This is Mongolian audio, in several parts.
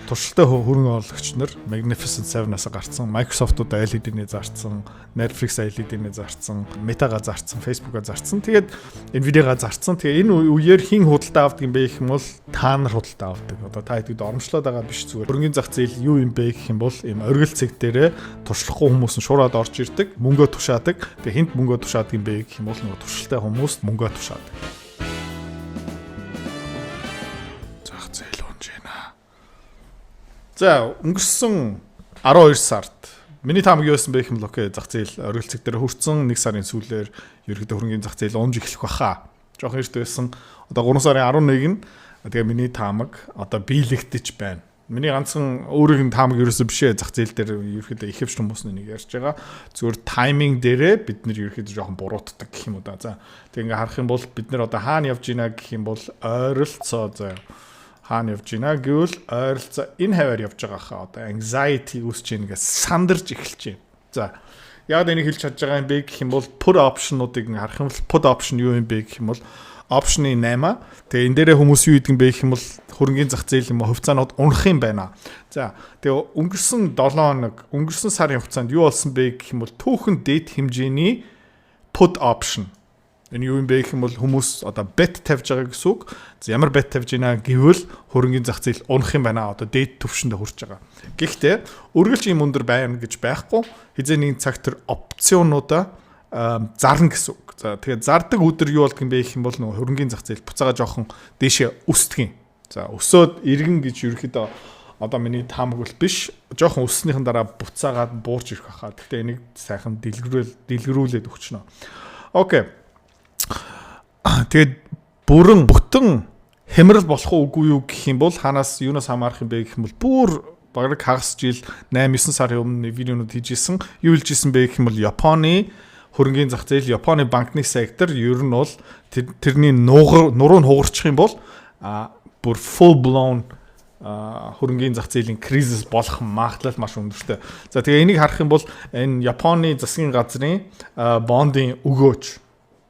туршилттай хөрөнгө оруулагч нар Magnificent 7-аас гарцсан, Microsoft-уудаа LED-ний зарцсан, Netflix LED-ний зарцсан, Meta-га зарцсан, Facebook-а зарцсан. Тэгээд Nvidia-га зарцсан. Тэгээ энэ үеэр хин худалдаа авдаг юм бэ гэх юм бол та нар худалдаа авдаг. Одоо та хэдийд оромжлоод байгаа биш зүгээр. Хөрөнгөний зах зээл юу юм бэ гэх юм бол ийм оргил цэг дээрээ туршлахгүй хүмүүс нь шураад орж ирдэг, мөнгөө тушаадаг. Тэгээ хинт мөнгөө тушаадаг юм бэ гэх юм бол нөгөө туршилттай хүмүүс мөнгөө тушаадаг. За өнгөрсөн 12 сард миний таамаг юу байсан бэ гэх юм бол окей зах зээл оргилцэг дээр хүрсэн 1 сарын сүүлээр ерөнхийдөө хөрөнгөний зах зээл унж эхлэх баха. Жохон эрт байсан. Одоо 3 сарын 11-нд тэгээ миний таамаг одоо биелэгдэж байна. Миний ганцхан өөрийн таамаг ерөөсөө бишээ зах зээл дээр ерөнхийдөө ихэвч хүмүүс нэг ярьж байгаа. Зүгээр тайминг дээрээ бид нэр ерөнхийдөө жохон буруутдаг гэх юм уу да. За тэгээ ингээ харах юм бол бид нэр одоо хаана явж гинэ гэх юм бол ойролцоо заяа хаана явж гинэ гэвэл ойролцоо энэ хаваар явж байгаа хаа одоо anxiety үүсэж гинэ гэж сандарч эхэлж байна. За яг энийг хэлж чадж байгаа юм бэ гэх юм бол put option-уудыг харах юм бол put option юу юм бэ гэх юм бол option-ы 8. Тэгээ энэ дээрээ хүмүүс юу хийдэг юм бэ гэх юм бол хөрөнгөний зах зээл юм хувьцаанууд унах юм байна. За тэгээ өнгөрсөн 7 хоног өнгөрсөн сарын хугацаанд юу болсон бэ гэх юм бол түүхэн дэд хэмжээний put option. Энэ юу юм бэ гэх юм бол хүмүүс одоо bet тавьж байгаа гэсэн үг. Ямар bet тавьж байна гэвэл хөрөнгөний зах зээл унах юм байна. Одоо дээд түвшиндээ хүрч байгаа. Гэхдээ үргэлж ийм өндөр байна гэж байхгүй. Хизээ нэгэн цаг тэр опционуудаа зарна гэсэн үг. За тэгээд зардаг өдөр юу болдго юм бэ гэх юм бол нөгөө хөрөнгөний зах зээл буцаага жоохон дээшээ өсдөг юм. За өсөөд иргэн гэж ерөөхдөө одоо миний таамаг бол биш. Жоохон өссөнийхэн дараа буцаагаад буурч ирэх хаа. Гэхдээ энийг сайхан дэлгэрүүлээд өгчнө. Окей. Тэгээд бүтэн хямрал болох уугүй юу гэх юм бол ханаас юунаас хамаарах юм бэ гэх юм бол бүр бараг хагас жил 8-9 сарын өмнө видеонууд хийжсэн. Юу хэлжсэн бэ гэх юм бол Японы хөрөнгөний зах зээл, Японы банкны сектор ер нь бол тэрний нуруу нь хугарчих юм бол бүр full blown хөрөнгөний зах зээлийн кризис болох магадлал маш өндөртэй. За тэгээ энийг харах юм бол энэ Японы засгийн газрын бондын өгөөж.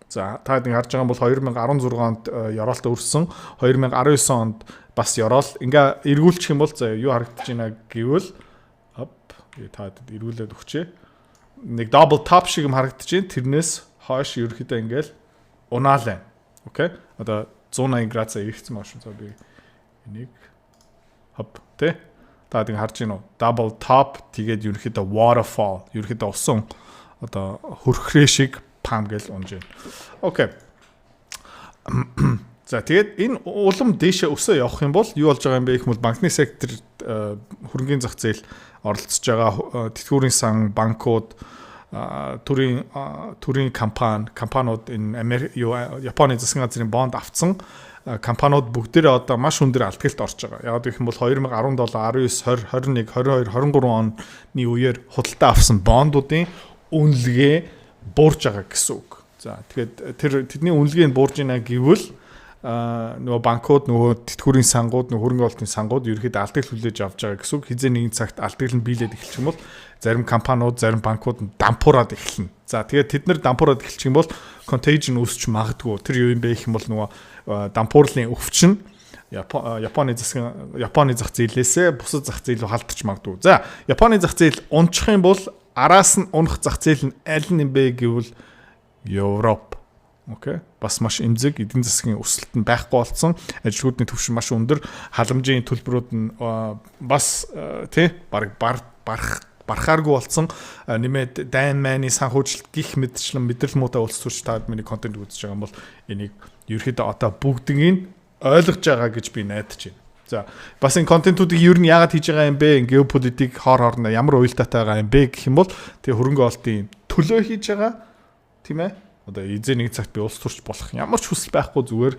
За та хэд харж байгаа юм бол 2016 онд ёроолтоо өрсөн, 2019 онд бас ёроол ингээ эргүүлчих юм бол за юу харагдаж байна гэвэл та хэд эргүүлээд өгчээ. Нэг double top шиг юм харагдаж байна. Тэрнээс хойш ерөөхдөө ингээл унаалаа. Окей. Одоо 180 градусаар ирсэн маш зөв би энийг тэ та хэд харж байна уу? Double top тэгээд ерөөхдөө waterfall ерөөхдөө усан одоо хөрхрээ шиг пам гэл унж байна. Окей. За тэгээд энэ улам дээшээ өсөө явах юм бол юу болж байгаа юм бэ гэх юм бол банкны сектор хөрөнгөний зах зээл оролцож байгаа тэтгэврийн сан, банкуд, төрийн компаниуд энэ Японы засгийн газрын бонд авцсан компаниуд бүгдээрээ одоо маш өндөр алдагт орж байгаа. Яг гэх юм бол 2017, 19, 20, 21, 22, 23 оны үеэр худалдаа авсан бондуудын үнэлгээ буурж байгаа гэсэн үг. За тэгэхээр тэдний үнэлгээ нь буурж ийна гэвэл нөгөө банкуд, нөгөө тэтгэврийн сангууд, нөгөө хөрөнгө оруулалтын сангууд ерөөхдөө алдагт хүлээж авч байгаа гэсэн үг. Хизээ нэгэн цагт алдагт нь биелээд эхэлчих юм бол зарим компаниуд, зарим банкуд дампуураад эхэлнэ. За тэгээд тэд нар дампуураад эхэлчих юм бол contagion үүсч магадгүй. Тэр юу юм бэ гэх юм бол нөгөө дампуурлын өвчин Японы зах зээлээсээ бусад зах зээл рүү халдчих магадгүй. За Японы зах зээл унчих юм бол араас нь унах зах зээл нь аль нь бэ гэвэл Европ. Окей. Бас маш эмзэг эдийн засгийн өсөлт нь байхгүй болсон. Ажилгүйдний түвшин маш өндөр, халамжийн төлбөрүүд нь бас барахааргүй болсон. Нэмээд дайн майны санхүүжилт гих мэдчлэн мэдрэл муутай улс төрч таад миний контент үзэж байгаа юм бол энийг ерөөхдөө одоо бүгдийг ойлгож байгаа гэж би найдаж байна. За бас энэ контентуудыг ер нь яагаад хийж байгаа юм бэ? Геополитик хоорондоо ямар уялдаатай байгаа юм бэ гэх юм бол тэгээ хөрөнгө оруулалтын төлөө хийж байгаа тийм ээ. Одоо эзээ нэг цагт би улс төрч болох ямар ч хүсэл байхгүй зүгээр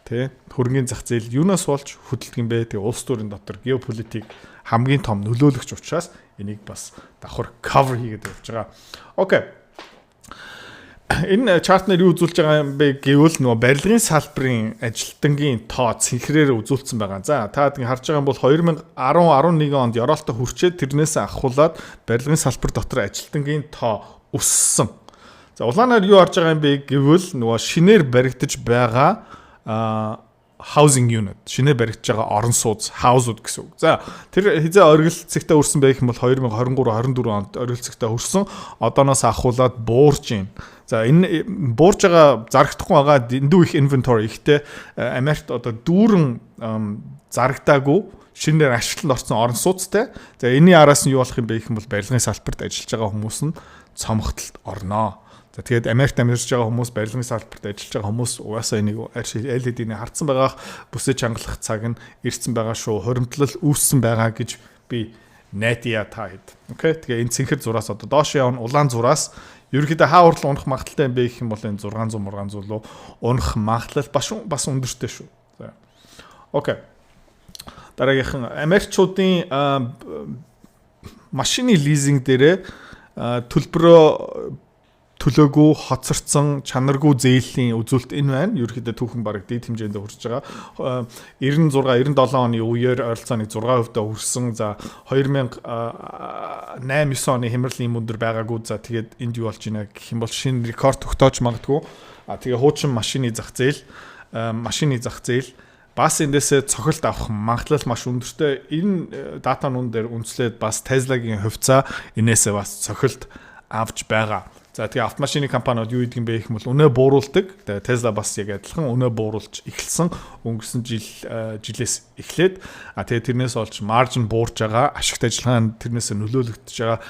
тий хөрөнгөний зах зээл юунаас болж хөдөлдөг юм бэ? Тэгээ улс төрийн дотор геополитик хамгийн том нөлөөлөгч учраас энийг бас давхар cover хийгээд явж байгаа. Окей. Энэ чартнэр юу үзүүлж байгаа юм бэ гэвэл нөгөө барилгын салбарын ажилтнгийн тоо цэнхрээр үзүүлсэн байгаа. За та харж байгаа юм бол 2010-11 онд ёроолтоо хүрчээд тэрнээс ахуулаад барилгын салбар дотор ажилтнгийн тоо өссөн. За улаанаар юу харж байгаа юм бэ гэвэл нөгөө шинээр баригдаж байгаа housing unit шинэ баригдж байгаа орон сууц хаусууд гэсэн үг. За тэр хизээ оргилцэгтээ өрсөн байх юм бол 2023-24 онд оргилцэгтээ өрсөн. Одооноос ахуулаад буурж байна. За энэ буурж байгаа зарагдахгүй байгаа дэндүү их inventory ихтэй Америкт одоо дүүрэн зарагдаагүй шинээр ашиглалтанд орсон орон сууцтай. За энэний араас нь юу болох юм бэ гэх юм бол барилгын салбарт ажиллаж байгаа хүмүүс нь цомогтолд орноо. За тэгээд Америкт амьдарч байгаа хүмүүс барилгын салбарт ажиллаж байгаа хүмүүс угаасаа энийг LED-ний хардсан байгаа бүсэж хангалах цаг нь ирсэн байгаа шүү. Хуримтлал үүссэн байгаа гэж би найдаа та хэд. Окей. Тэгээ энэ цэнхэр зураас одоо доош явна улаан зураас ерөнхийдөө хаа хурлал унах магадaltaй юм бэ гэх юм бол энэ 600 руу унах магадлал бас өндөртэй шүү. За. Окей. Дараагийнхан Америкчуудын машины лизинг дээрээ төлбөрөө төлөөгүй хоцорсон чанаргүй зээлийн үзүүлэлт энэ байна. Ерөнхийдөө түүхэн бараг дэд хэмжээнд хүрч байгаа. 96-97 оны үеэр ойролцооныг 6% хүрсэн. За 2008-9 оны хямралын өндөр байгаагүй. За тэгээд энд юу болж байна гэх юм бол шинэ рекорд тогтоож магадгүй. Тэгээ хуучин машины зах зээл бас эндээсээ цохилт авах магадлал маш өндөртэй. Энэ датанууд дээр үндэслээд бас Tesla-гийн хувьцаа энээсээ бас цохилт авч байгаа. За тэгээ автомашины компаниуд юу гэдэг юм бэ гэх юм бол өнөө бууруулдаг. Тэгээ Tesla бас яг адилхан өнөө бууруулж эхэлсэн. Өнгөрсөн жилээс эхлээд тэгээ тэрнээс олж маржин буурж байгаа, ашигт ажиллагаанд тэрнээс нөлөөлөгдөж байгаа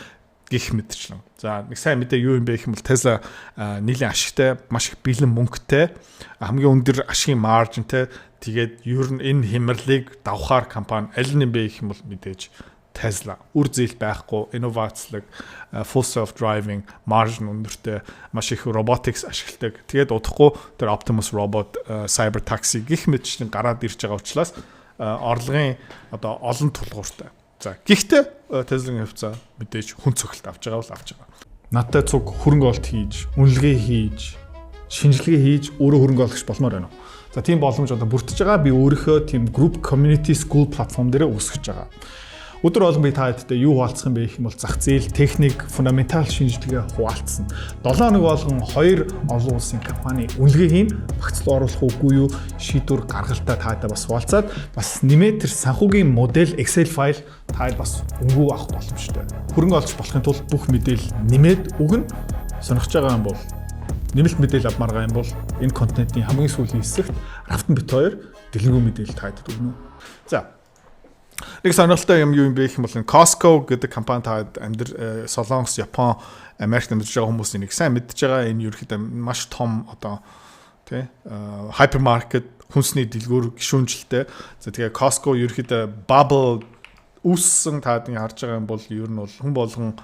гих мэтчлэн. За нэг сайн мэдээ юу юм бэ гэх юм бол Tesla нийлэн ашигтай, маш их бэлэн мөнгөтэй, хамгийн өндөр ашигын маржинтай. Тэгээд ер нь энэ хямралыг давхаар компани аль нь бэ гэх юм бол мэдээж Tesla үр зээл байхгүй, инновацлог, full self driving, маржин өндөртэй, маш их robotics ашигладаг. Тэгээд удахгүй тэр Optimus robot, cyber taxi гэх мэтчлэн гараад ирж байгаа учраас орлогын одоо олон тулгууртай. За гэхдээ Tesla-гийн хувьцаа мэдээж хүн цогцолт авч байгаа бол авч байгаа. Надтай цуг хөрөнгө олт хийж, үнэлгээ хийж, шинжилгээ хийж өөрөө хөрөнгө оологч болмоор байна. За тийм боломж одоо бүрдэж байгаа. Би өөрийнхөө тийм group community school платформ дээр үүсгэж байгаа. Өдөр болгон би та хэдтэй юу хуваалцах юм бэ гэх юм бол зах зээл, техник, фундаментал шинжилгээ хуваалцсан. 7 хоног болгон 2 олон улсын компани үнэлгээ хийн, багцлал оруулах үгүй юу, шийдвэр гаргалтаа та хэдтэй бас хуваалцаад бас нэмээд тэр санхүүгийн модель Excel файл та хэд бас өнгөө авах боломжтой. Хөрөнгө олж болохын тулд бүх мэдээлэл нэмээд өгнө. Сонирхож байгаа юм бол нэмэлт мэдээлэл авмаар байгаа юм бол энэ контентын хамгийн сүүлийн хэсэгт Рафтан бит 2 дэлгэрэнгүй мэдээлэл та хэдэд өгнө. За. Нэг сонирхолтой юм юу юм бэ гэх юм бол Costco гэдэг компани та Солонгос, Япон, Америкт амьдарч байгаа хүмүүсийн нэг сайн мэдж байгаа. Энэ ерөөхдөө маш том одоо тий hypermarket хүнсний дэлгүүр гишүүнжилтэй. За тэгээ Costco ерөөхдөө bubble үүссэн таадын харж байгаа юм бол ер нь бол хүн болгон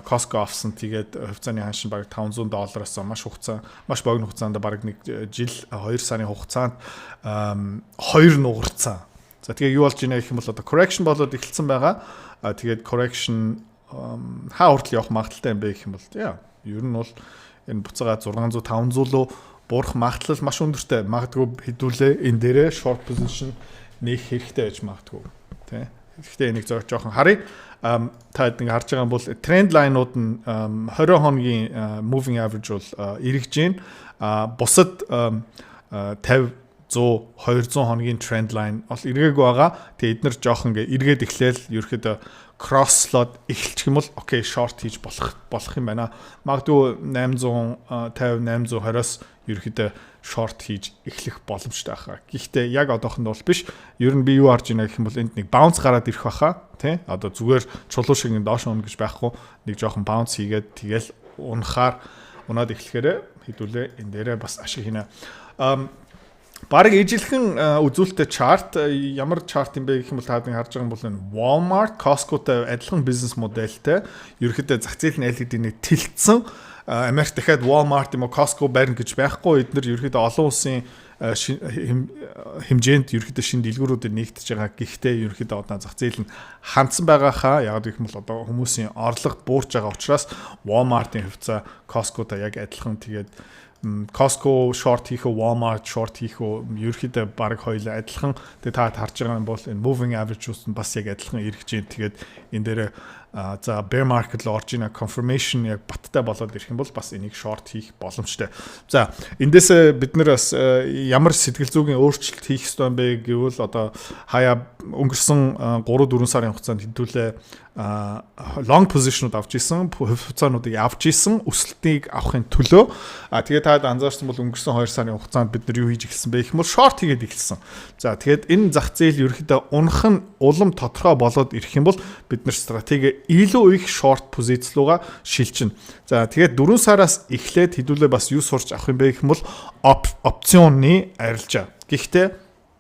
Costco авсан тэгээд хувьцааны ханшин баг $500-аас маш богино хугацаанд баг нэг жил 2 сарын хугацаанд 2 нугарцсан. За тэгээ юу болж байна гэх юм бол одоо correction болоод эхэлсэн байгаа. Тэгээд correction хаа хүртэл явах магадaltaй юм бэ гэх юм бол ер нь бол энэ буцаага 600-500 руу буурах магадлал маш өндөртэй. Магадгүй хэдүүлээ энэ дээрээ short position нээх хэрэгтэй байж магадгүй. Тэ. Гэхдээ энийг жоохон харъя. Та ингэ харж байгаа юм бол тренд лайнууд нь 20 хоногийн moving average бол эргэж байна. Бусад 50 100 200 хоногийн тренд лайн бол эргээгүй байгаа. Тэгээ эднэр жоохон ингээ эргээд эхлээл ерөөхдөө cross slot эхэлчих юм бол окей short хийж болох юм байна. Магадгүй 850 820-оос ерөөхдөө short хийж эхлэх боломжтой байхаа. Гэхдээ яг одоохонд бол биш. Ер нь би юу харж байна гэх юм бол энд нэг bounce гараад ирэх байхаа. Тэ? Одоо зүгээр чулуу шиг ин доош унах гэж байхгүй. Нэг жоохон bounce хийгээд тэгэл унаад эхлэхээр хэдүүлээ энэ дээрээ бас ашиг хийнэ. Бараг ижилхэн үзүүлэлттэй чарт ямар чарт юм бэ гэх юм бол таадын харж байгаа юм бол энэ Walmart, Costco-тай адилхан бизнес модельтэй ерөөхдөө зах зээл нь LED-ний тэлцсэн Америк дахиад Walmart юм уу Costco барина гэж байхгүй эдгээр ерөөхдөө олон улсын хэмжээнд ерөөхдөө шинэ дэлгүүрүүдэд нэгдэж байгаа. Гэхдээ ерөөхдөө одоо зах зээл нь хандсан байгаа хаа яг гэх юм бол одоо хүмүүсийн орлого буурч байгаа учраас Walmart-ийн хувьцаа Costco-тай яг адилхан тэгээд Costco short хийх, Walmart short хийх ерөөхдөө баг хоёулаа адилхан. Тэгээ та харж байгаа юм бол энэ moving average-ус нь бас яг адилхан эргэж байна. Тэгээд энэ дээр за bear market руу орж ийн confirmation яг баттай болоод ирэх юм бол бас энийг short хийх боломжтой. За эндээс бид нэр бас ямар сэтгэл зүйн өөрчлөлт хийх ёстой юм бэ гэвэл одоо хаяа өнгөрсөн 3-4 сарын хугацаанд хэдүүлээ long position-ууд авч исэн, хувьцаануудыг авч исэн, өсөлтийг авахын төлөө. Тэгээд таад анзаарсан бол өнгөрсөн 2 сарын хугацаанд бид нар юу хийж эхэлсэн бэ гэх юм бол short хийгээд эхэлсэн. За тэгээд энэ зах зээл ерөөхдөө унах нь улам тодорхой болоод ирэх юм бол бид нар стратеги илүү их short позиц руугаа шилжинэ. За тэгээд 4 сараас эхлээд хэдүүлээ бас юу сурч авах юм бэ гэх юм бол опционы арилжаа. Гэхдээ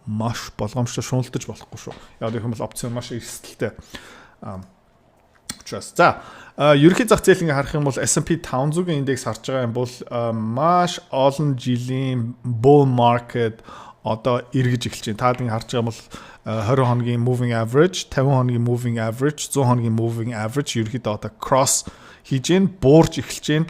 маш болгоомжтой шуналдаж болохгүй шүү. Яг гэх юм бол опцион маш эрсдэлтэй. За ерөнхий зах зээл ингээ харах юм бол S&P 500-ийн индекс харж байгаа юм бол маш олон жилийн bull market одоо эргэж эхэлж байна. Таад ингээ харж байгаа юм бол 20 хоногийн moving average, 50 хоногийн moving average, 100 хоногийн moving average ерөнхийдөө одоо cross хийж гин, буурж эхэлж байна.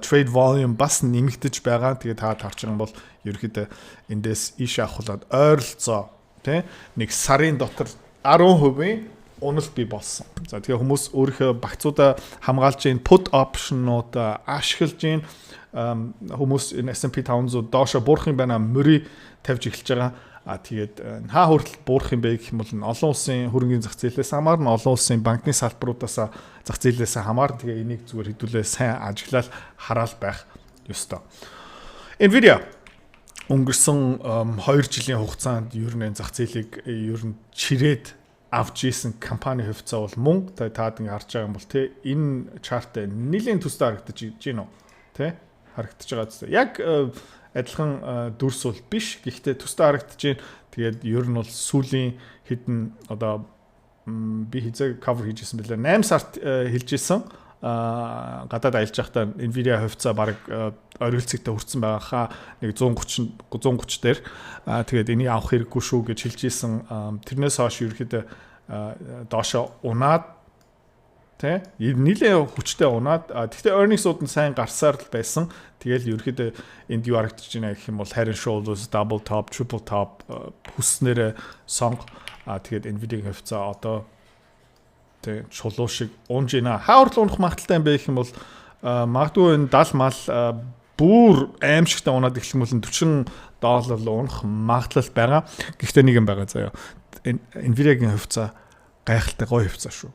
Trade volume бас нэмэгдэж байгаа. Тэгээд таад харж байгаа юм бол ерөнхийдөө эндээс ийш авахлаад ойролцоо тий нэг сарын дотор 10% уналт бий болсон. За тэгэхээр хүмүүс өөрийнхөө багцуудаа хамгаалж ийн put option-ууд ашиглаж ийн хүмүүс энэ S&P 500 доошо буурах юм байна мөрий тавьж эхэлж байгаа. Тэгээд хаа хүртэл буурах юм бэ гэх юм бол олон улсын хөрөнгөний зах зээлээс хамаарна, олон улсын банкны салбаруудаас зах зээлээс хамаарна. Тэгээ энийг зүгээр хэдүүлээ сайн ажиглал хараал байх ёстой. Nvidia өнгөрсөн 2 жилийн хугацаанд ер нь зах зээлийг ер нь чирээд авч исэн компани хувьцаа бол мөн таад ингэ харж байгаа юм бол тий энэ чарт нэлийн төстэй харагдаж байна уу тий харагдаж байгаа зү яг адилхан дүрс бол биш гэхдээ төстэй харагдаж байна. Тэгээд ер нь бол сүүлийн хэдэн одоо би хизээ cover хийжсэн бэлээ 8 сард хэлжсэн гадаад аялж байхдаа Nvidia хувьцаа баг оргилцэгтэй хүрсэн байгаа хаа нэг 130 дээр тэгээд энийг авах хэрэггүй шүү гэж хэлж исэн. Тэрнээс хойш ерөөхдөө доошо унаад тий нийлээ хүчтэй унаад тэгтээ earnings-ууд нь сайн гарсаар л байсан. Тэгэл ерөөхдөө энд юу харагдаж байна гэх юм бол head and shoulders, double top, triple top хүснээр сонго тэгээд Nvidia-гийн хувьцаа одоо тэг чулуу шиг унж ийна. Хаурл унах магадaltaй юм бэ гэх юм бол магадгүй энэ 70 мал бүр аимшигтай унаад эхлэх юм бол $40 унах магадлал байгаа. Гэхдээ нэг юм байгаа заяа. Nvidia-гийн хувьцаа гайхалтай гоё хувьцаа шүү.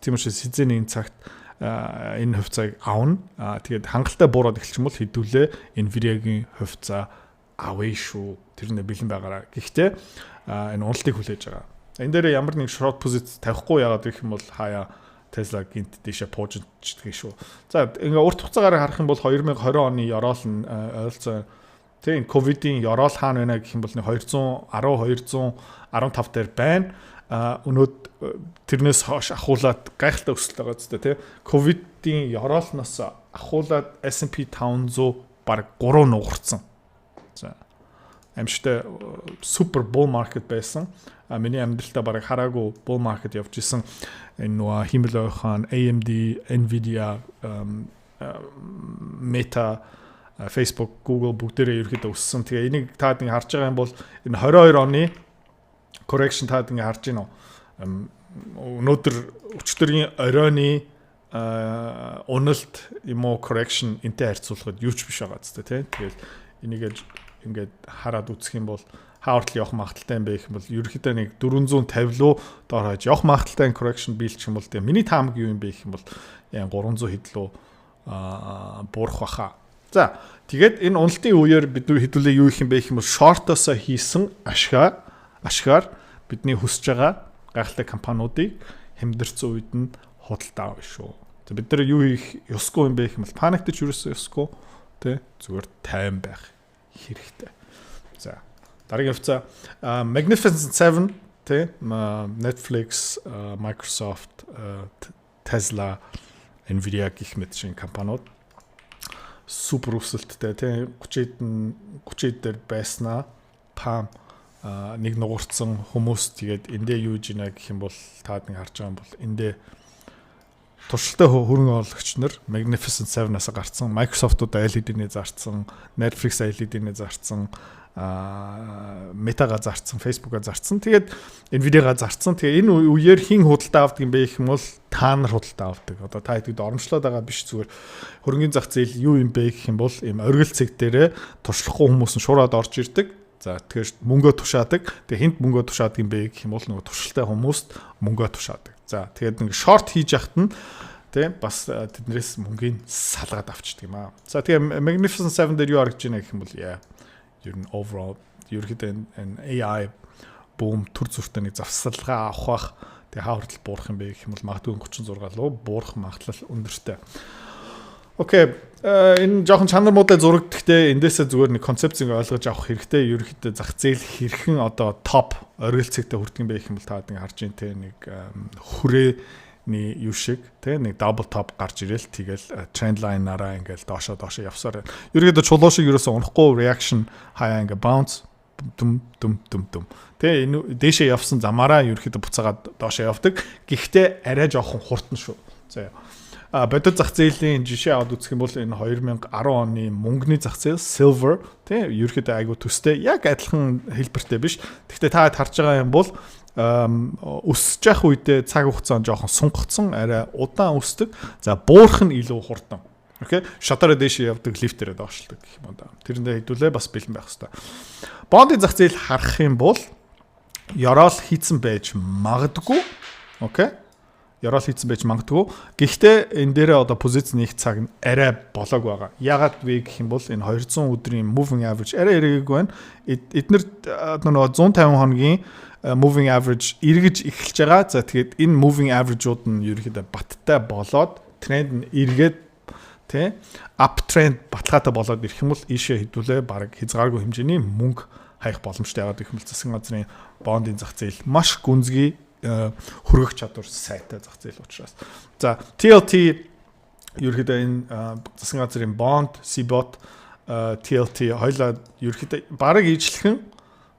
Тийм учраас хизээний энэ цагт энэ хувьцааг аавна. Тэгээд хангалттай буураад эхэлчих юм бол хэдүүлээ Nvidia-гийн хувьцаа авъя шүү. Тэр нэ бэлэн байгаараа. Гэхдээ энэ уналтыг хүлээж байгаа. Энэ дээр ямар нэг short position тавихгүй яагаад гэх юм бол хаяа Tesla гинт дэше поожчихдаг шүү. За ингээ урт хугацаагаар харах юм бол 2020 оны ёроол нь ойлцоо тийм ковидын ёроол хаана байна гэх юм бол 215 дээр байна. Өнөөд тэрнээс хойш ахуулаад гайхалтай өсөлт байгаа зү тийм ковидын ёроолноос ахуулаад S&P 500 баг 3 нугарсан. За амжтай супер bull market байсан. Миний амьдралтаа бараг хараагүй bull market явж исэн. Энэ нөө Himmel хаан AMD, Nvidia, Meta, Facebook, Google бүгдээрээ ерөөхдөө өссөн. Тэгээ энийг таад ингэ харж байгаа юм бол энэ 22 оны correction таад ингэ харж байна уу? Өнөөдөр өчтөрийн оройны уналт юм уу correction энтэй харьцуулахад юу ч биш байгаа зү тэ. Тэгээд энийг ингээд хараад үзэх юм бол хаалтл явах магадaltaй юм бэ гэх юм бол ерөөхдөө нэг 450 лөө доор хойж явах магадaltaй correction биелчих юм бол тэгээ миний таамаг юу юм бэ гэх юм бол яг 300 хэд лөө буурах баха. За тэгээд энэ уналтын үеэр бид хэдүүлээ юу их юм бэ гэх юм бол short-осоо хийсэн ашгаар бидний хүсэж байгаа гайхалтай компаниудыг хэмдэрсэн үед нь худалдаа авна шүү. За бид нар юу их ёсгүй юм бэ гэх юм бол паниктаж юусэн ёсгүй тэ зүгээр тайван байх хэрэгтэй. За дараагийн хувьцаа Magnificent 7 тэ Netflix, Microsoft, Tesla, Nvidia гэх мэт шинэ компаниуд супер өсөлттэй тэ 30 дээр байснаа пам нэг нугарцсан хүмүүс тэгээд эндээ юу жийнэ гэх юм бол таад нэг харж байгаа юм бол эндээ туршилттай хөрөнгө оруулагч нар Magnificent 7-аас гарцсан, Microsoft-уудаа LED-ний зарцсан, Netflix LED-ний зарцсан, Meta-га зарцсан, Facebook-а зарцсан. Тэгээд Nvidia-га зарцсан. Тэгээ энэ үеэр хин худалдаа авдаг юм бэ гэх юм бол та нар худалдаа авдаг. Одоо та хэд оромжлоод байгаа биш, зүгээр хөрөнгөний зах зээл юу юм бэ гэх юм бол ийм оргил цэг дээрээ туршлахгүй хүмүүс нь шураад орж ирдэг. За тэгэхээр мөнгөө тушаадаг. Тэгээ хинт мөнгөө тушаадаг юм бэ гэх юм бол нөгөө туршилттай хүмүүст мөнгөө тушаадаг. За тэгээд нэг шорт хийж яхад нь тэ бас тэднээс мөнгөний салгаад авчдаг юм аа. За тэгээ Magnificent 7 дээр юу харагдж байна гэх юм бол ер нь overall ерөөхдөө энэ AI boom төр зүртээ нэг завсалгаа авах бах. Тэгээ хаа хүртэл буурах юм бэ гэх юм бол магадгүй 36 руу буурах магадлал өндөртэй. Окей, энэ жоохон чанар муутай зураг гэхдээ эндээсээ зүгээр нэг концепцийг ойлгож авах хэрэгтэй. Ерөөхдөө зах зээл хэрхэн одоо топ оргил цэгтээ хүрдэг юм бэ гэх юм бол та нэг харж ин тэ нэг хүрээний юу шиг тэ нэг double top гарч ирэл тэгэл trend line-аараа ингээл доошоо явсаар байна. Ерөөдөө чулуу шиг ерөөсөө унахгүй reaction хаяа ингээ bounce дүм. Тэ энэ дээшээ явсан замаараа ерөөдөө буцаагаад доошоо явдаг. Гэхдээ арай жоохон хурдан шүү. За бодит зах зээлийн жишээ аваад үзэх юм бол энэ 2010 оны мөнгөний зах зээл silver тэ ерөөдөө айгу төстэй яг адилхан хэлбэртэй биш. Гэхдээ та харж байгаа юм бол өсөж явах үедээ цаг хугацаанд жоохон сунгацсан, арай удаан өсдөг. За буурах нь илүү хурдан. Окей. Шатараа дээшээ явдаг, лифтээрээ доошлдог гэх юм да. Тэрэндээ хэдүүлээ бас бэлэн байх хэрэгтэй. Бондын зах зээл харах юм бол ёроол хийцэн байж магадгүй. Окей. Ёроол хийцэн байж магадгүй. Гэхдээ энэ дээрээ одоо позиц нэг цаг нь арай болоог байгаа. Ягаад вэ гэх юм бол энэ 200 өдрийн moving average арай эргээгүй байна. Эднэр нөгөө 150 хоногийн moving average эргэж эхэлж байгаа. За тэгээд энэ moving average-ууд нь ерөөхдөө баттай болоод тренд нь эргээд тэ uptrend баталгаатай болоод ирэх юм бол ийшээ хэдүүлээ баг хязгааргүй хэмжээний мөнгө хаях боломжтой яваад ирэх юм бол засгийн газрын бондын зах зээл маш гүнзгий хөргөх чадвар сайтай зах зээл учраас. За TLT ерөөхдөө энэ засгийн газрын бонд, CBOT, TLT хоёлаа ерөөхдөө бараг ижлэхэн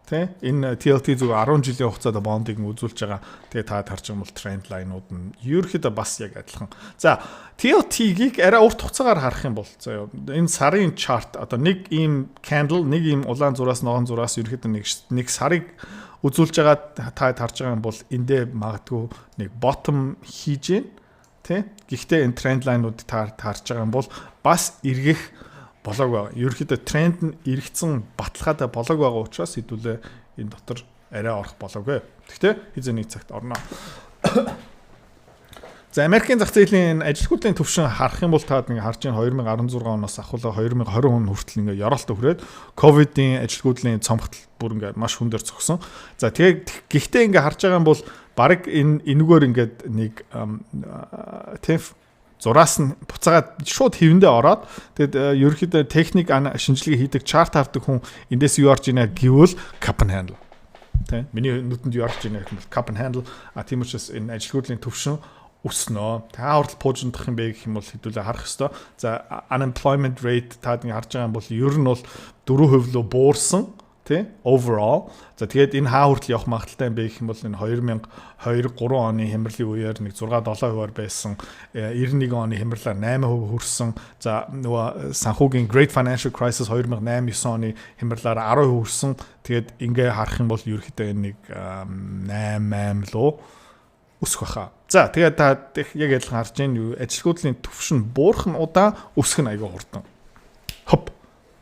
тий энэ TLT зүгээр 10 жилийн хугацаанд бондыг үзүүлж байгаа. Тэгээ та харж байгаа бол тренд лайнууд нь ерөөхдөө бас яг адилхан. За TLT-гийг арай урт хугацаагаар харах юм бол заяа энэ сарын чарт одоо нэг ийм candle, нэг ийм улаан зураас ногоон зураас ерөөхдөө нэг сарыг үзүүлж байгаа та харж байгаа юм бол эндээ магадгүй нэг bottom хийж гин тий. Гэхдээ энэ тренд лайнууд та харж байгаа юм бол бас эргэх болоог байгаа. Ерөнхийдөө тренд нь эргэцэн баталгаатай болоог байгаа учраас хэдүүлээ энэ дотор арай орох болоогүй. Гэхдээ хизээний цагт орно. За Америкийн зах зээлийн ажилгүйдлийн төвшин харах юм бол та нэг харж байгаа 2016 оноос ахвал 2020 он хүртэл ингээ ёроолтой хүрээд ковидын ажилгүйдлийн цомгтол бүр ингээ маш хүндэр зогсон. За тэгээд гэхдээ ингээ харж байгаа юм бол баг энэгээр ингээд нэг TEF зураас нь буцаагаад шууд хэвэндээ ороод тэгээд ерөөхдөө техник шинжилгээ хийдэг чарт авдаг хүн эндээс юу орж ийнэ гэвэл cup and handle. Тэ миний нүдэнд юу орж ийнэ гэвэл cup and handle тийм учраас энэ ажилгүйдлийн төвшин өснө. Та хурд пуужиндах юм бэ гэх юм бол хэдүүлээ харах ёстой. За unemployment rate та нэг харж байгаа юм бол ер нь бол 4% руу буурсан тий overall. За тэгээд энэ хаа хүртэл явах магадaltaй юм бэ гэх юм бол энэ 2002-3 оны хямралын үеэр нэг 6-7% байсан 91 оны хямралаар 8% хүрсэн. За нөгөө санхүүгийн Great Financial Crisis 2008-9 оны хямралаар 10% хүрсэн. Тэгээд ингээ харах юм бол ерөөхдөө нэг 8 руу өсөх баха. За тэгээд та яг адилхан харж байна юу ажилгүйдлийн төвшин буурах нь удаан өсөх нь айгүй хурдан. Хоп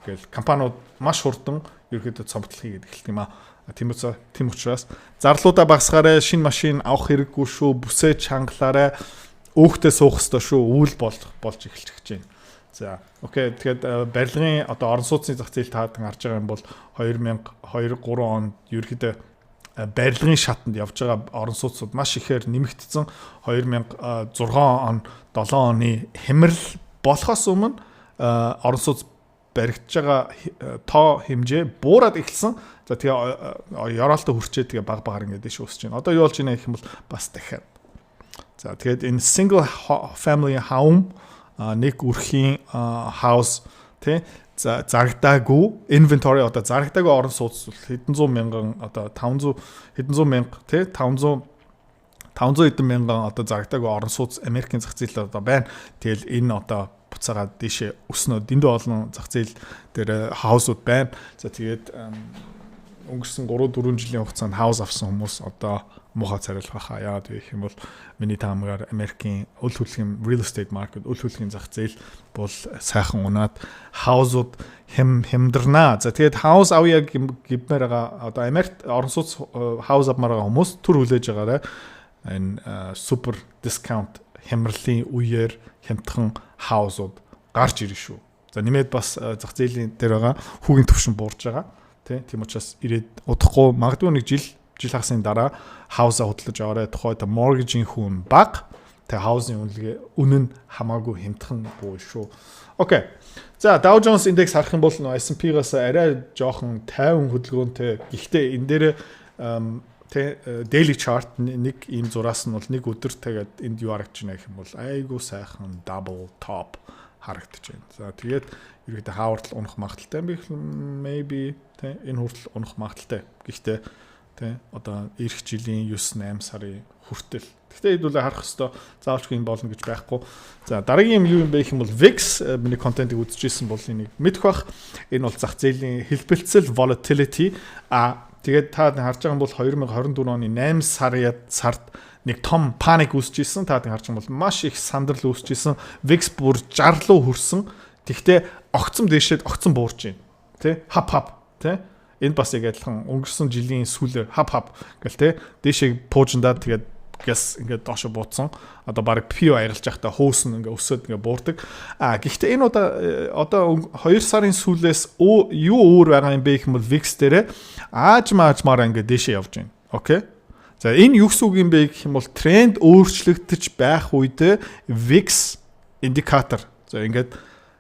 гэл компаниуд маш хурдан ерөөдөө цомтлох хийгээд эхэлт юм аа. Тийм учраас зарлуудаа багасгаарай, шинэ машин авах хэрэггүй шүү, бүсээ чангалаарай, өөхтэй суух ёстой шүү, үйл болж эхэлж байна. За окей тэгээд барилгын одоо орон сууцны зах зээл таадан харж байгаа юм бол 2002-3 онд ерөөдөө барилгын шатанд явж байгаа орон сууцуд маш ихээр нэмэгдсэн. 2006 он 7 оны хямрал болохоос өмнө орон сууц баригдж байгаа тоо хэмжээ буураад эхэлсэн. За тэгээ ёроолтой хүрчээ тэгээ баг ингээд дэш өсөж байна. Одоо юу болж байна гэх юм бол бас дахиад. За тэгээд энэ single family home нэг үрхийн house тий зарагдаагүй inventory одоо зарагдаагүй орон сууц хэдэн зуун мянган одоо 500 мянга тий 500 500 хэдэн мянган одоо зарагдаагүй орон сууц Америкийн зах зээл одоо байна. Тэгэл энэ одоо буцаагаад дээшээ өснө дэндүү олон зах зээл дээр хаусууд байна. За тэгээд өнгөрсөн 3-4 жилийн хугацаанд хаус авсан хүмүүс одоо муухай царилах байхаа. Яагаад вэ гэх юм бол миний таамагаар Америкийн үл хөдлөлийн real estate market, үл хөдлөлийн зах зээл бол сайхан унаад хаусууд хямдарнаа. За тэгээд хаус авъя гэмээр байгаа одоо Америкт орон сууц хаус авмаар байгаа хүмүүс төр хүлээж байгаарай. Энэ супер дискаунт хямралын үеэр хямдхан хаусууд гарч ирнэ шүү. За нэмээд бас зах зээлийн дээр байгаа хүүгийн төвшин буурж байгаа. Тийм учраас ирээд удахгүй магадгүй нэг жил хагасны дараа хаусаа хөдлөж аваарай. Тухайд mortgage-ийн хүн бага. Тэгээ хаусны үнэн нь хамаагүй хямдхан буу шүү. Окей. За Dow Jones Index харах юм бол S&P-гаас арай жоохон 50 хөдөлгөөнтэй. Гэхдээ энэ дээр daily chart нэг ийм зураас нь бол нэг өдөр тэгээд энд юу харагдаж байна гэх юм бол айгуу сайхан double top харагдаж байна. За тэгээд ерөөдөө хаавартал унах магадaltaй maybe энэ хүртэл унах магадaltaй. Гэхдээ одоо эх жилийн 9-8 сарын хүртэл. Гэхдээ хэдүүлээ харах хэвээр заавалчгүй юм болно гэж байхгүй. За дараагийн юм юу юм бэ гэх юм бол VIX миний контентыг үзчихсэн бол энийг мэдэх бах. Энэ бол зах зээлийн хэлбэлцэл volatility тэгээд та харж байгаа бол 2024 оны 8 сард нэг том паник үүсчихсэн. Та харж байгаа бол маш их сандрал үүсчихсэн. VIX бүр 60 руу хүрсэн. Тэгтээ огцом дээшээд огцом буурч байна. Хап энэ бас яг адилхан өнгөрсөн жилийн сүүлээр хап гэл дээшээ пуужиндаа тэгээд газ ингээд доошо бууцсан. Одоо баг PO аялж байхдаа хөөсөн ингээд өсөд ингээд буурдаг. Гэхдээ энэ одоо 2 сарын сүүлээс юу өөр байгаа юм бэ гэх юм бол VIX дээрээ аажмаар ингээд дээшээ явж байна. Окей. За энэ юу гэсэн үг юм бэ гэх юм бол тренд өөрчлөгдөж байх үед VIX индикатор. За ингээд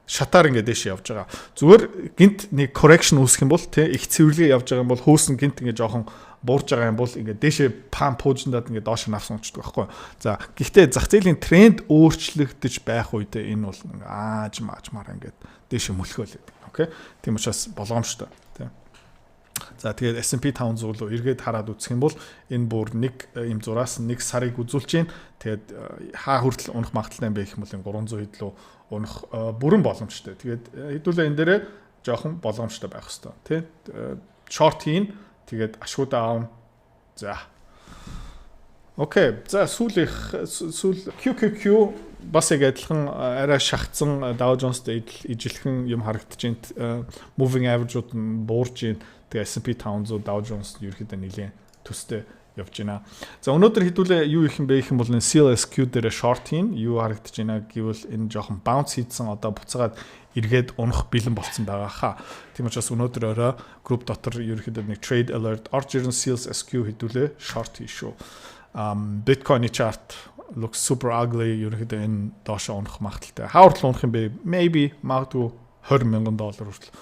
шатаар ингээд дэше явж байгаа. Зүгээр гинт нэг correction үүсэх юм бол их цэвэрлэгээ явж байгаа юм бол хөөс нь гинт ингээд жоохон буурж байгаа юм бол ингээд дэше пам пуужиндаад ингээд доош навсан учдаг байхгүй. За гэхдээ зах зээлийн тренд өөрчлөгдөж байх үед энэ бол аажмаар ингээд дэше мөлхөөл байдаг. Окей. Тийм учраас болгоомжтой. За тэгээд S&P 500 руу эргээд хараад үзэх юм бол энэ бүр нэг юм зураас нэг сарыг үзүүлж байна. Тэгээд хаа хүртэл унах магадaltaй юм бэ гэх юм бол 300 хэд лөө унах бүрэн боломжтой. Тэгээд хэдүүлээ энэ дээрээ жоохон боломжтой байх хэвээр тий. Short хийн тэгээд ашгуудаа аавна. За. Окей. За сүүл QQQ бас яг адилхан арай шахацсан Dow Jones-тэй ижилхэн юм харагдаж байна. Moving average-ууд нь буурж байна. Тэгээ S&P 500 Dow Jones ерөөхдөө нэлийн төстэй явж байна. За өнөөдөр хэдүүлээ юу их юм бэ гэх юм бол энэ CLSQ дээр short хийн юу харагдаж байна гэвэл энэ жоохон bounce хийсэн одоо буцаагаад эргээд унах бэлэн болцсон байгаа хаа. Тийм учраас өнөөдөр орой group дотор ерөөхдөө нэг trade alert орж ирэн CLSQ хэдүүлээ short хий шүү. Bitcoin chart looks super ugly ерөөхдөө энэ доошо унах магадaltaй. Хаврал унах юм бэ? Maybe магадгүй $20,000 хүртэл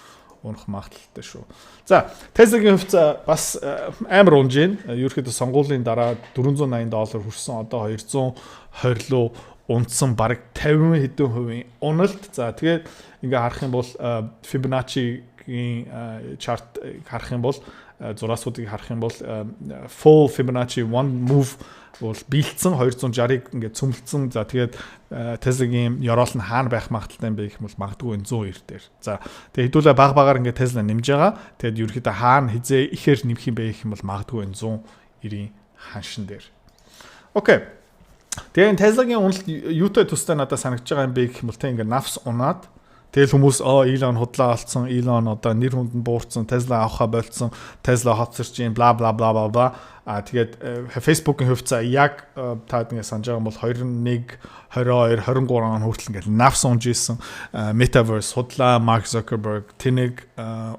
унах магадaltaй шүү. За, Tesla-гийн хувьд бас амар унж байна. Ерөөхдөө сонгуулийн дараа $480 хүрсэн. Одоо 220 руу унтсан бараг 50 хэдэн хувийн уналт. За, тэгээд ингээ харах юм бол Fibonacci-гийн chart харах юм бол зураасуудыг харах юм бол full Fibonacci one move бол биелцэн 260-ыг ингээд цөмөлдсөн. За тэгээд Tesla-гийн ёроол нь хаана байх магадaltaй юм бэ гэх юм бол магадгүй 190 дээр. За тэгээд хэдүүлээ баг-багаар ингээд Tesla нэмж байгаа. Тэгээд ерөөхдөө хаана хизээ ихээр нэмэх юм бэ гэх юм бол магадгүй 190-ийн ханшин дээр. Окей. Тэгээд Tesla-гийн уналт юутай тустай надад санагдаж байгаа юм бэ гэх юм бол тэ ингээд нафс унаад тэгэл хүмүүс Elon худлаа алдсан, Elon одоо нэр хүнд нь буурсан, Tesla авахаа болцсон, Tesla хоцорч юм бла бла бла бла. Тэгээд Facebook-ийн хувьд яг та ингэ санаж байгаа юм бол 21, 22, 23 он хүртэл ингээд нафс унж исэн. Metaverse худлаа, Mark Zuckerberg тэнэг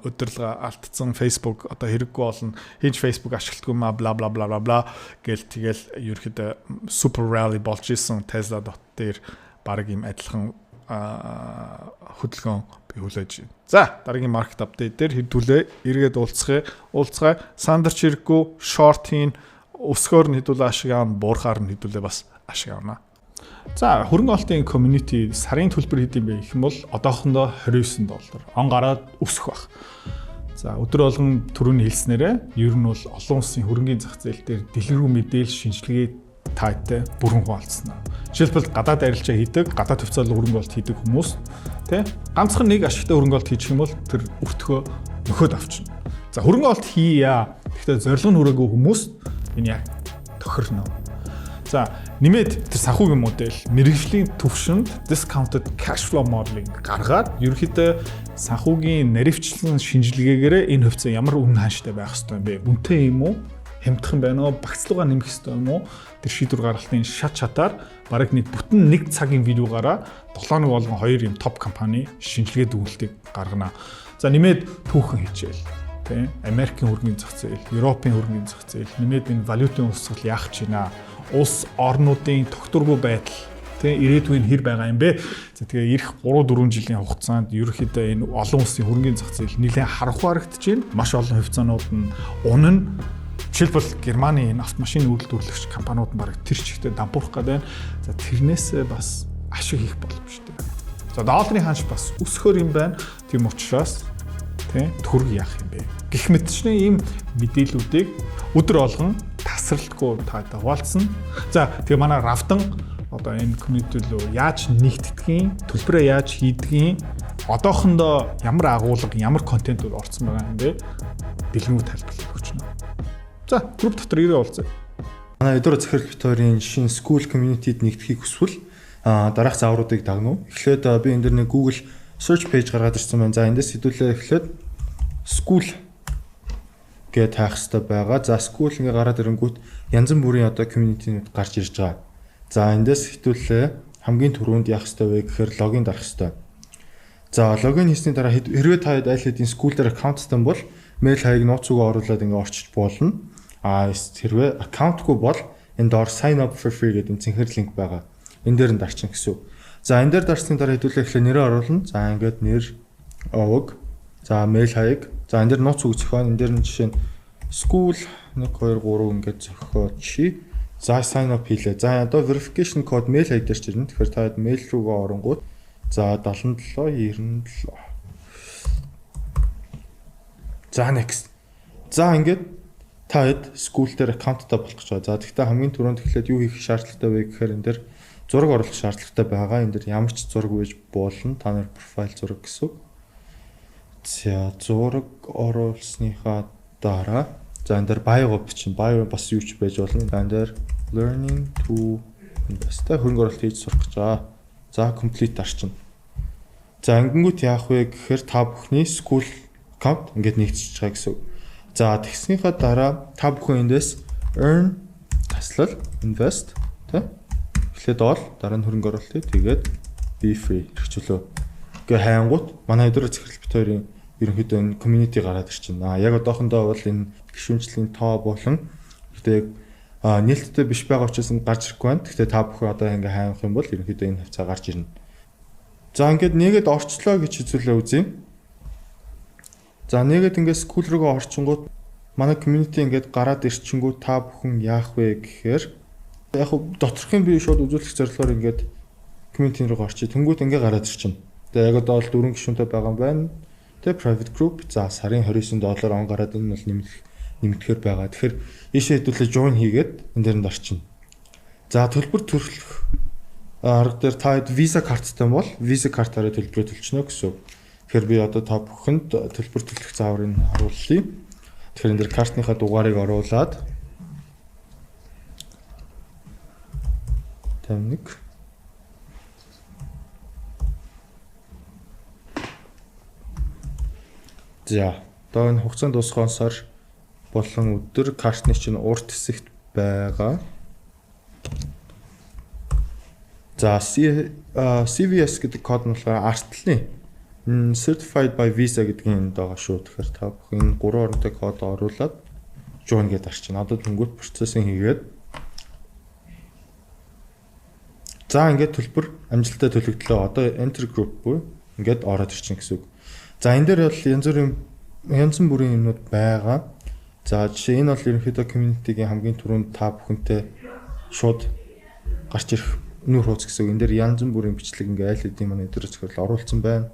өдөрлөгөө алдсан, Facebook одоо хэрэггүй болно. Хинч Facebook ашигладгүй маа бла бла бла бла гэл тэгэл ерөөхдөө super rally болж исэн Tesla дот дээр баг юм адилхан хөдөлгөөн биелүүлж байна. За, дараагийн market update дээр хэдүүлээ эргээд уулзцай. Сандарч хэрэггүй short хийн өсгөөр нь хэдүүлээ ашиг аавна, буурахаар нь хэдүүлээ бас ашиг аавна. За, хөрөнгө оолтын community сарын төлбөр хэд юм бэ гэх юм бол одоохондоо $29. Он гараад өсөх баг. За, өдөр болгон түрүүний хэлснээрээ ер нь бол олон улсын хөрөнгийн зах зээл дээр дэлгэрэнгүй мэдээлэл шинжилгээ таатай бүрэн хуваалцсан. Жишээлбэл гадаад арилжаа хийдэг, гадаад хөвцөөл хөрөнгө оруулалт хийдэг хүмүүс тий ганцхан нэг ашигтай хөрөнгө оруулалт хийчих юм бол тэр өртгөө нөхөд авчна. За хөрөнгө оруулалт хийя. Гэхдээ зорилго нь хүрээгүй хүмүүс энэ яг тохирно. За нэмээд тэр санхүүгийн модель мэргэжлийн төвшөнд discounted cash flow modeling гаргаад ерөнхийдөө санхүүгийн наривчлан шинжилгээгээр энэ хөвцөө ямар үнэ хааштай байх ёстой юм бэ? Үнэтэй юм уу? Хямдхан байна уу? Багцлуугаа нэмэх ёстой юм уу? Тэр шийдвэр гаргалтын шат чатаар бараг нэг бүтэн нэг цагийн видеогаараа 7 нэг болгон 2 юм топ компани шинжилгээ дүгнэлтийг гаргана. За нэмээд түүхэн хичээл. Тэ Америкийн хөрөнгөний зах зээл, Европын хөрөнгөний зах зээл, нэмээд энэ валютын өсгөл яах гэж байна? Улс орнуудын тогтворгүй байдал тэ ирээдүйн хэр байгаа юм бэ? За тэгээ ирэх 3-4 жилийн хугацаанд ерөнхийдөө энэ олон улсын хөрөнгөний зах зээл нэлээд харанхуй харагдаж байна. Маш олон хувьцаанууд нь унана. Жишээлбэл Германы энэ автомашины үйлдвэрлэгч компаниуд нь бараг тэр чигтээ дампуурах гэдэг байна. За тэрнээс бас ашиг хийх боломжтой. За долларын ханш бас өсөхөр юм байна. Тийм учраас тэ төгрөг яах юм бэ? Гэх мэтчний ийм мэдээллүүдийг өдөр болгон тасралтгүй таатай хуваалцсан. За тэгээ манай Равдан одоо энэ community руу яаж нэгтгэдгийг, төлбөрөө яаж хийдгийг, одоохондоо ямар агуулга, ямар контентууд орсон байгаа юм бэ? Дэлгэрэнгүй тайлбарлах өгч байна. За групп дотор ирээ уулзъя. Манай өдөр захирал битүүрийн шинэ school community-д нэгдэхийг хүсвэл дараах заавруудыг дагнав. Эхлээд би энэ дэр нэг Google search page гаргаад ирсэн байна. За эндээс хэдүүлээ эхлээд school гэж таах хэрэгтэй байгаа. За school ингээ гараад ирэнгүүт янз бүрийн одоо community-нууд гарч ирж байгаа. За эндээс хэдүүлээ хамгийн түрүүнд яах хэрэгтэй вэ гэхээр логин дарах хэрэгтэй. За логин хийсний дараа хэрвээ та аль хэдийн school дээр аккаунттай бол мэйл хаяг нууцугаа оруулаад ингээ орчиж болно. Хэрвээ аккаунтгүй бол энэ доор sign up for free гэдэг цэнхэр линк байгаа. Энэ дээр нь дарчин гэсэн. За энэ дээр дарсны дараа хэдүүлээ эхлээ нэрээ оруулна. За ингээд нэр, овог, за мэйл хаяг, за энэ дээр нууц үг зохион, энэ дээр нь жишээ нь school 1 2 3 ингээд зохиоч. За sign up хийлээ. За одоо verification code мэйл хаяг дээр ч ирнэ. Тэгэхээр та мэйл рүүгээ оронгууд за 77 97. За next. За ингээд та хэд school дээр аккаунттай болох гэж байгаа. За тэгвэл хамгийн түрүүнд эхлээд юу хийх шаардлагатай вэ гэхээр энэ дээр зураг оруулах шаардлагатай байгаа. Энэ дээр ямар ч зураг байж болно. Та нар профайл зураг гэсэн. За зураг оруулсныхаа дараа за энэ дээр bio бичнэ. Bio бас юу ч байж болно. Энэ дээр learning to invest хөрөнгө оруулалт хийж сурах гэж байгаа. За complete дарчна. За ингэнгүүт яах вэ гэхээр та бүхний school account ингээд нэгдчихэж байгаа гэсэн. За тэгснийхаа дараа та бүхэн эндээс earn таслал invest тэ эхлээд ол дараа нь хөрөнгө оруулалтыг тэгээд be free хэрэгжүүлөө. Гэ хайнгууд манай өдөр захирал битүүрийн ерөнхийдөө энэ community гараад ирчихнэ. Яг одоохондоо бол энэ гишүүнчлийн тоо болон тэгээд нээлттэй биш байгаа учраас гарч ирэхгүй байна. Гэхдээ та бүхэн одоо ингээ хайх юм бол ерөнхийдөө энэ хавцаа гарч ирнэ. За ингээд нэгэд орчлоо гэж хэзүүлээ үзье. За нэгэд ингээд school руугаа орчингууд манай community ингээд гараад ирчингүүд та бүхэн яах вэ гэхээр яг доторхын бие шууд үзүүлэх зорилгоор ингээд community руугаа орчих. Тэнгүүд ингээд гараад ирчихнэ. Тэгээ яг одоо бол 4 гишүүнтэй байгаа юм байна. Тэгээ private group за сарын $29 он гараад энэ бол нэмэгдэхээр байгаа. Тэгэхээр ийшээ хэдүүлээ join хийгээд энэ дээр нь орчихно. За төлбөр төрөх арга дээр та visa карттай бол visa картаараа төлбөрөө төлчихнө гэсэн. Тэгэхээр би одоо та бүхэнд төлбөр төлөх зааврыг харуулъя. Тэгэхээр энэ дээр картныхаа дугаарыг оруулаад 51 За одоо энэ хугацаанд дуусахаар болон өдөр картны чинь урт хэсэгт байгаа. За CVS гэдэг код нь болохоор артлын certified by Visa гэдгийн энд байгаа шүү. Тэгэхээр та бүхэн 3 оронтой код оруулаад join гэдээ арчна. Одоо тэнгуут процессинг хийгээд за ингээд төлбөр амжилттай төлөгдлөө. Одоо enter group буюу ингээд ороод ирчин гэсэн үг. За энэ дээр бол янз бүрийн юмнууд байгаа. За жишээ энэ бол ерөнхийдөө community-гийн хамгийн түрүүнд та бүхэнтэй шууд гарч ирэх нүүр хууц гэсэн үг. Энэ дээр янз бүрийн бичлэг ингээ айл хэдийн манай өдөр зөвхөн оруулсан байна.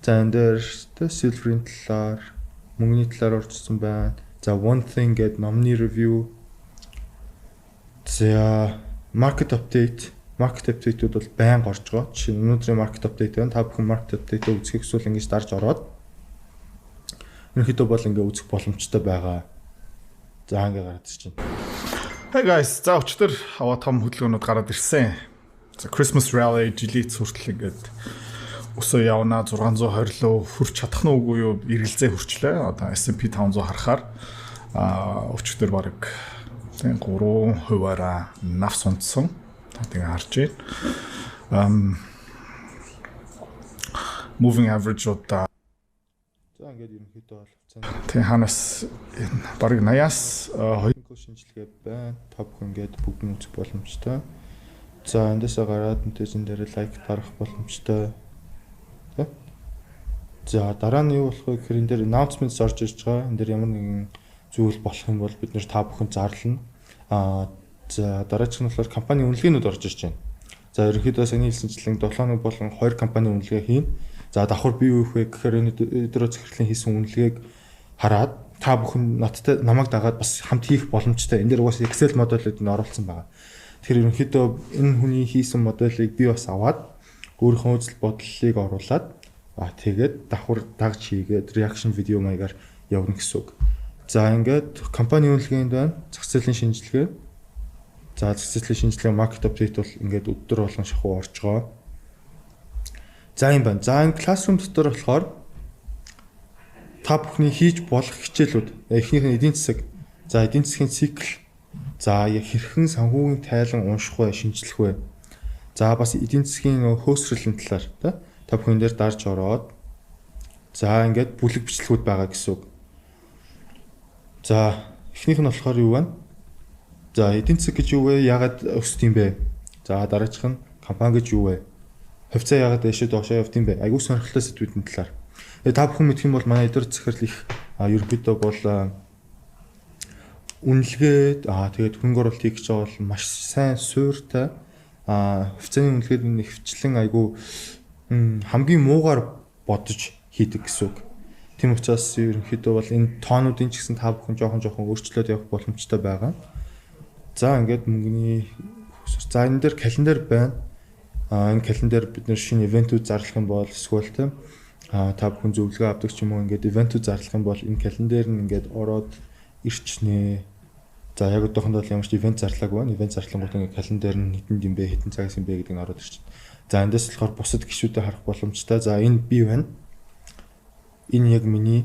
За энэ дээр silver-ийн талаар, мөнгөний талаар орчсон байна. За one thing гэдэг номны review. За market update-үүд бол байнга орж байгаа. Жишээ нь өнөөдрийн market update байна. Та бүхэн market update-ийг үзэх эсвэл ингэж дарж ороод ерөнхийдөө бол ингээ үзэх боломжтой байгаа. За ингээ гараад ирж байна. Hey guys, за өчтөр аваа том хөдөлгөөнүүд гараад ирсэн. За Christmas rally жилийн хүртэл ингээд өсөө явна 620 лөө хүрч чадах нь үгүй юу эргэлзээ хүрчлээ. Одоо S&P 500 харахаар өчтөр баг 3%-аараа навс унтсан. Тэгээ харж байна. Moving average удаа. За ингээд ерөнхийдөө бол тэг ханаас баг 80-аас 2 шинжилгээ байна. Та бүхэн ингээд бүгд нь үзэх боломжтой. За эндээсээ гараад энтэйзэн дээр лайк дарах боломжтой. За дараа нь юу болох вэ гэхээр энэ дээр announcements орж ирж байгаа. Энэ дээр ямар нэгэн зүйл болох юм бол бид нэр та бүхэн зарлана. За дараачих нь болохоор компани үнэлгээнүүд орж ирж байна. За ерөнхийдөө саний хэлсэнчлэн 7 хоног болон 2 компани үнэлгээ хийн. За давхар бий юу вэ гэхээр өнөөдрөө захирлын хийсэн үнэлгээг хараад та бүхэн надтай намайг дагаад бас хамт хийх боломжтой. Энэ дээр угаасаа Excel модулууд нь оруулсан байгаа. Тэгэхээр ерөнхийдөө энэ хүний хийсэн модулыг би бас аваад өөрийнхөө үзэл бодлыг оруулаад тэгээд давхар дагж хийгээд reaction видео маягаар явна гэсэн үг. За ингээд компани үнэлгээнд байна. Зах зээлийн шинжилгээ. За зах зээлийн шинжилгээ market update бол ингээд өдөр болгон шахуу орж байгаа. За юм байна. За энэ classroom дотор болохоор та бүхний хийж болох хичээлүүд эхнийх нь эдийн засаг. За эдийн засгийн цикл. За хэрхэн санхүүгийн тайлан унших вэ, шинжлэх вэ? За бас эдийн засгийн хөөсрөлийн талаар та бүхэн дээр дарж ороод за ингээд бүлэг бичлэгүүд байгаа гэсэн үг. За эхнийх нь болохоор юу вэ? За эдийн засаг гэж юу вэ? Яагаад өсд юм бэ? За дараачих нь компани гэж юу вэ? Хувьцаа яагаад дэшээ доошоо явд юм бэ? Айгуу сонирхолтой сэдвүүдийн талаар. Та бүхэн мэдэх юм бол манай эдгээр захирал их ерөнхийдөө бол үнэлгээд тэгээд хөрөнгө оруулалт хийх гэж байгаа бол маш сайн суурьтай хувьцааны үнэлгээд нэвчлэн айгуу хамгийн муугаар бодож хийдэг гэсэн үг. Тийм учраас ерөнхийдөө бол энэ тоонуудын ч гэсэн та бүхэн жоохон өөрчлөлт явах боломжтой байгаа. За ингээд мөнгөний за энэ дээр календар байна. Энэ календар бид нэр шинэ ивентүүд зарлах юм бол эсвэл та бүхэн зөвлөгөө авдаг ч юм уу ингээд ивентүүд зарлах юм бол энэ календар нь ингээд ороод ирчнэ. За яг одоохондоо ямар ч ивент зарлаагүй байна. Ивент зарлангууд ингээд календар нь хэдэн юм бэ, хэдэн цагаас юм бэ гэдэг нь ороод ирчихнэ. За эндээс болохоор бусад гишүүдэд харах боломжтой. За энэ би байна. Энэ яг миний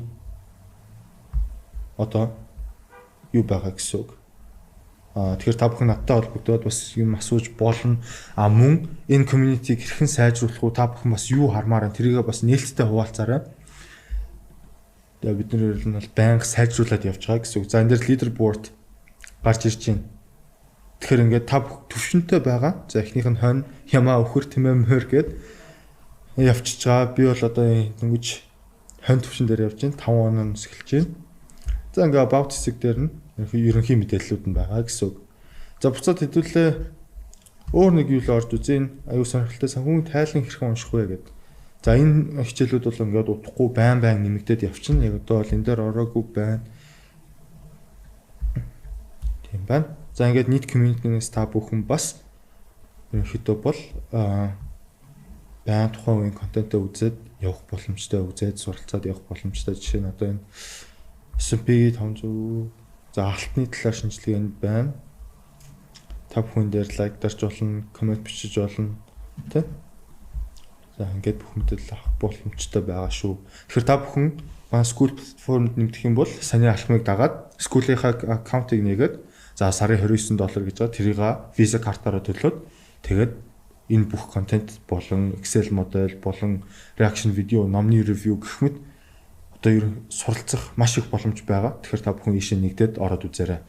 одоо юу байгаа гэсэн үг. Тэгэхээр та бүхэн надтай холбогдоод бас юм асууж болно. Мөн энэ community-г хэрхэн сайжруулах уу? Та бүхэн бас юу хармаар байна? Тэрийгээ бас нээлттэй хуваалцаарай. Тэгээ бид нэр нь бол байнга сайжруулад явж байгаа гэсэн үг. За энэ дээр leaderboard гарч ирж байна. Тэгэхээр ингээд та бүх төвшөнтэй байгаа. За эхнийх нь хонь, ямаа өхөр тэмээмхэр гээд явчихж байгаа. Би бол одоо ингэж хонь төвшин дээр явж байна. 5 оноос эхэлж байна. За ингээд about хэсэг дээр нь ерөнхий мэдээллүүд нь байгаа гэсэн үг. За буцаад хэдүүлээ өөр нэг юу л орж үзэн аюу сонирхолтой санхүүгийн тайлан хэрхэн унших вэ гэдэг. За энэ хичээлүүд бол ингээд удахгүй байн нэмэгдээд явчихна. Яг одоо бол энэ дээр ороогүй байна. Тийм байна. За ингээд нийт community-нээс та бүхэн бас ерөнхийдөө бол байн тухайн үеийн контентоо үзээд явах боломжтой, үзээд суралцаад явах боломжтой. Жишээ нь одоо энэ S&P 500 за алтны талаар шинжилгээ энд байна. Та бүхэн дээр лайк дарж болно, коммент бичиж болно, тэ? За ингээд бүх мэдээлэл авах боломжтой байгаа шүү. Тэгэхээр та бүхэн манай School платформд нэмэх юм бол саний алхмыг дагаад School-ийнхаа аккаунтыг нээгээд за сарын $29 гэж байгаа тэрийг Visa картаараа төлөөд тэгээд энэ бүх контент болон Excel модель болон reaction видео, номны ревю гэх мэт одоо ер нь суралцах маш их боломж байгаа. Тэгэхээр та бүхэн ийшээ нэгдээд ороод үзээрэй.